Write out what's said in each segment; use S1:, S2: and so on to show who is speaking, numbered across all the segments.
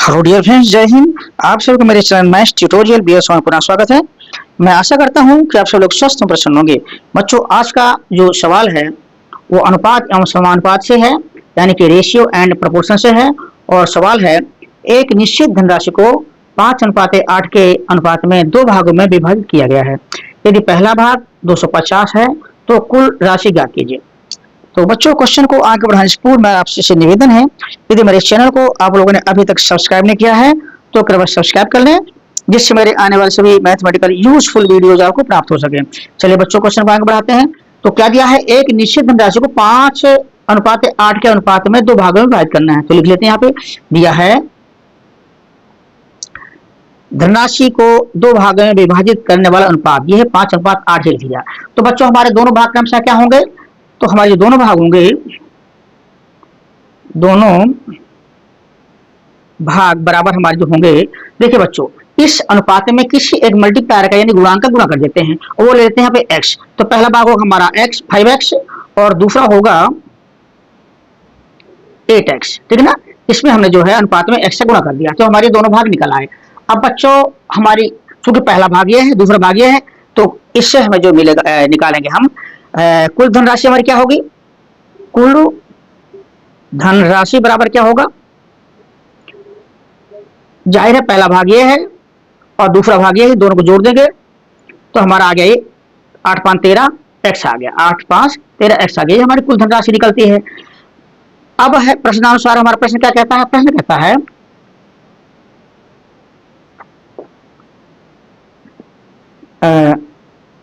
S1: Hello dear friends, जय हिंद। आप सभी को मेरे चैनल मैथ्स ट्यूटोरियल बीएस में पुनः स्वागत है। मैं आशा करता हूं कि आप सब लोग स्वस्थ और प्रसन्न होंगे। बच्चों, आज का जो सवाल है वो अनुपात एवं समानुपात से है, यानी कि रेशियो एंड प्रोपोर्शन से है। और सवाल है, एक निश्चित धनराशि को 5:8 के अनुपात में दो भागों में विभाजित किया गया है। यदि पहला भाग 250 है तो कुल राशि ज्ञात कीजिए। तो बच्चों, क्वेश्चन को आगे बढ़ाने से पूर्व मेरा आपसे निवेदन है, यदि मेरे चैनल को आप लोगों ने अभी तक सब्सक्राइब नहीं किया है तो कृपया सब्सक्राइब कर लें, जिससे मेरे आने वाले सभी मैथमेटिकल यूजफुल वीडियोज आपको प्राप्त हो सके। चलिए बच्चों, क्वेश्चन को आगे बढ़ाते हैं। तो क्या दिया है, एक निश्चित धनराशि को 5:8 के अनुपात में दो भागों में विभाजित करना है। तो लिख लेते हैं, यहाँ पे दिया है धनराशि को दो भागों में विभाजित करने वाला अनुपात, ये है 5:8 लिख दिया। तो बच्चों, हमारे दोनों भाग क्रमशः क्या होंगे? तो हमारे जो दोनों भाग होंगे, दोनों भाग बराबर हमारे जो होंगे, देखिए बच्चों, इस अनुपात में किसी एक मल्टीप्लायर का यानी गुणांक का गुणा कर देते हैं और वो ले लेते हैं यहाँ पे x। तो पहला भाग होगा हमारा x 5x और दूसरा होगा 8x, ठीक है ना। इसमें हमने जो है अनुपात में x से गुणा कर दिया, तो हमारे दोनों भाग निकल आए। अब बच्चों, हमारी चूंकि पहला भाग ये है, दूसरा भाग ये है, तो इससे हमें जो मिलेगा निकालेंगे हम कुल धनराशि हमारी क्या होगी। कुल धनराशि बराबर क्या होगा, जाहिर है पहला भाग ये है और दूसरा भाग ये है, दोनों को जोड़ देंगे तो हमारा आ गया ये 8 5 13 x आ गया, 8 5 13 x आ गया, ये हमारी कुल धनराशि निकलती है। अब है प्रश्नानुसार, हमारा प्रश्न क्या कहता है? प्रश्न कहता है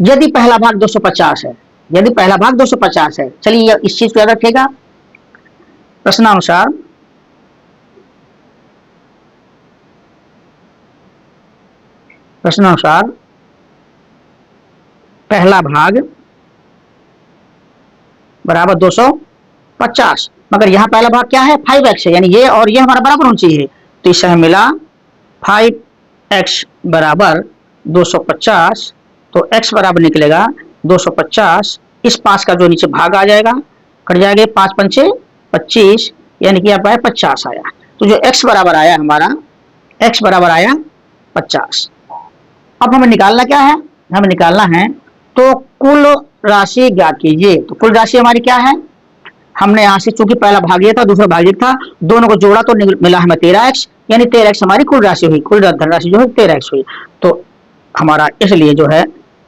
S1: यदि पहला भाग 250 है, यदि पहला भाग 250 है, चलिए इस चीज को याद रखिएगा। प्रश्नानुसार पहला भाग बराबर 250, मगर यहाँ पहला भाग क्या है? 5x है, यानी ये और ये हमारा बराबर होना चाहिए। तो इससे हमें मिला 5x बराबर 250, तो x बराबर निकलेगा 250। इस 5 का जो नीचे भाग आ जाएगा, कट जाएगा, 5 पंचे 25, यानी कि यहाँ 50 आया। तो जो x बराबर आया हमारा, x बराबर आया 50। अब हमें निकालना क्या है? हमें निकालना है तो कुल राशि ज्ञात कीजिए। तो कुल राशि हमारी क्या है? हमने यहाँ से चूंकि पहला भाग ये था, दूसरा भाग ये था, दोनों को जोड़ा तो मिला हमें 13x, यानी 13x हमारी कुल राशि हुई, कुल धनराशि जो है 13x हुई। तो हमारा इसलिए जो है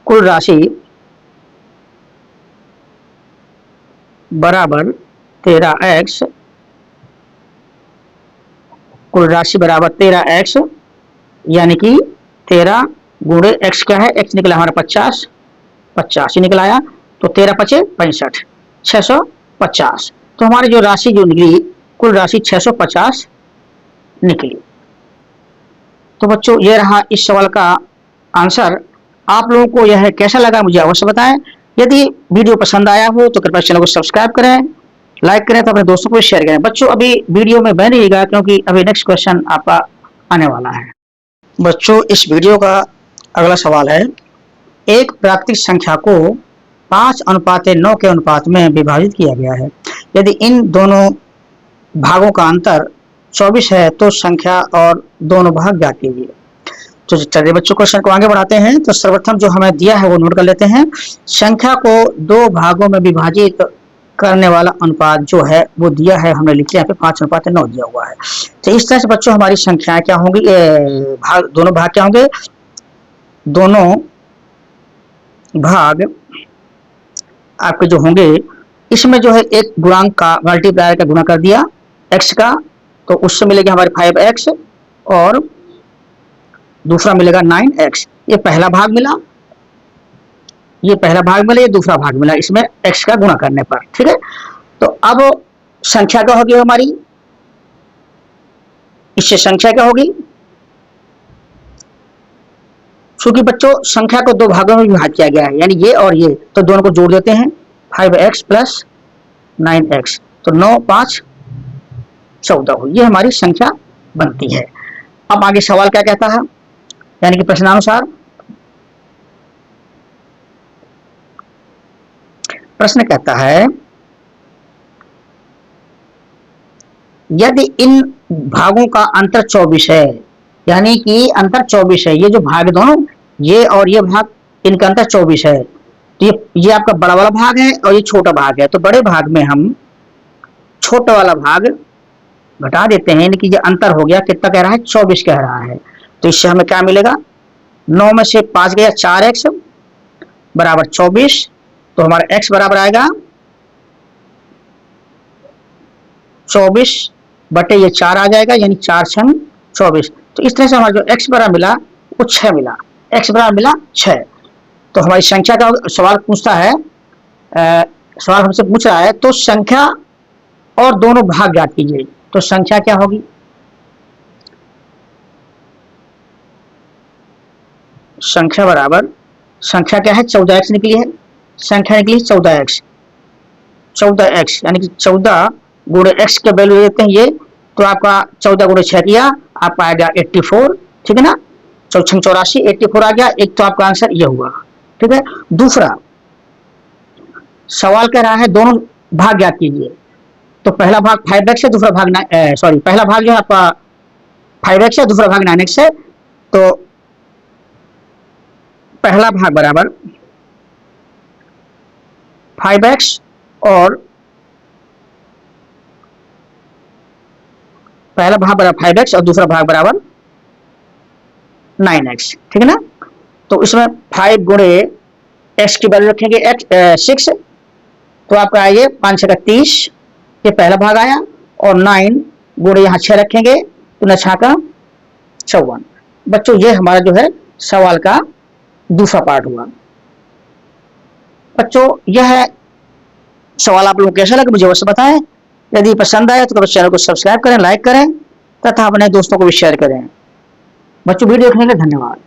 S1: कुल राशि बराबर 13x, कुल राशि बराबर 13x, यानी कि 13 गुणे x क्या है? x निकला हमारा 50, 50 ही निकला आया, तो 13 पचे 65, 650। तो हमारी जो राशि जो निकली, कुल राशि 650 निकली। तो बच्चों, ये रहा इस सवाल का आंसर। आप लोगों को यह कैसा लगा मुझे अवश्य बताएं। यदि वीडियो पसंद आया हो तो कृपया चैनल को सब्सक्राइब करें, लाइक करें, तो अपने दोस्तों को शेयर करें। बच्चों, अभी वीडियो में बने रहिएगा क्योंकि अभी नेक्स्ट क्वेश्चन आपका आने वाला है। बच्चों, इस वीडियो का अगला सवाल है, एक प्राकृतिक संख्या को 5:9 के अनुपात में विभाजित किया गया है। यदि इन दोनों भागों का अंतर 24 है तो संख्या और दोनों भाग ज्ञात कीजिए। तो चलिए बच्चों, क्वेश्चन को आगे बढ़ाते हैं। तो सर्वप्रथम जो हमें दिया है वो नोट कर लेते हैं। संख्या को दो भागों में विभाजित करने वाला अनुपात जो है वो दिया है, हमने लिख लिया यहाँ पे 5:9 दिया हुआ है। तो इस तरह से बच्चों हमारी संख्याएं क्या होंगी, दोनों भाग क्या होंगे? दोनों भाग आपके जो होंगे, इसमें जो है एक गुणांक का मल्टीप्लायर का गुणा कर दिया x का, तो उससे मिलेगा हमारे 5x और दूसरा मिलेगा 9x। ये पहला भाग मिला, ये पहला भाग मिला, ये दूसरा भाग मिला, इसमें x का गुणा करने पर, ठीक है। तो अब संख्या क्या होगी हमारी? इससे संख्या क्या होगी? क्योंकि बच्चों संख्या को दो भागों में विभाजित किया गया है, यानी ये और ये, तो दोनों को जोड़ देते हैं, 5x प्लस 9x, तो 9 5 14 हुई, ये हमारी संख्या बनती है। अब आगे सवाल क्या कहता है, यानी कि प्रश्नानुसार प्रश्न कहता है, यदि इन भागों का अंतर 24 है, यानी कि अंतर 24 है। ये जो भाग दोनों, ये और ये भाग, इनका अंतर 24 है। तो ये आपका बड़ा वाला भाग है और ये छोटा भाग है। तो बड़े भाग में हम छोटा वाला भाग घटा देते हैं, यानी कि जो अंतर हो गया कितना कह रहा है, 24 कह रहा है। तो इससे हमें क्या मिलेगा, 9 में से 5 गया 4x बराबर 24। तो हमारा x बराबर आएगा 24 बटे ये 4 आ जाएगा, यानी 4 6 24। तो इस तरह से हमारा जो x बराबर मिला वो 6 मिला, x बराबर मिला 6। तो हमारी संख्या का सवाल पूछता है, सवाल हमसे पूछ रहा है तो संख्या और दोनों भाग ज्ञात कीजिए। तो संख्या क्या होगी, संख्या बराबर, संख्या क्या है, 14x निकली है, संख्या निकली 14x, 14x यानी कि 14 गुणे x का वैल्यू देते हैं ये, तो आपका 14 गुणे 6 किया, आपका आएगा 84, ठीक है ना, 4 84, 84 आ गया। एक तो आपका आंसर ये हुआ, ठीक है। दूसरा सवाल कह रहा है दोनों भाग ज्ञात कीजिए। तो पहला भाग 5x है, दूसरा भाग पहला भाग जो है आपका 5x है, दूसरा भाग 9x है। तो पहला भाग बराबर 5x और पहला भाग बराबर 5x और दूसरा भाग बराबर 9x, ठीक है ना। तो इसमें 5 गुणे x की वैल्यू रखेंगे 6, तो आपका आइए 5 6 30, ये पहला भाग आया। और 9 गुणे यहाँ 6 रखेंगे तो 9 6 54। बच्चों ये हमारा जो है सवाल का दूसरा पार्ट हुआ। बच्चों यह है सवाल, आप लोगों को कैसा लगा मुझे अवश्य बताएं। यदि पसंद आया तो चैनल को सब्सक्राइब करें, लाइक करें तथा अपने दोस्तों को भी शेयर करें। बच्चों वीडियो देखने के लिए धन्यवाद।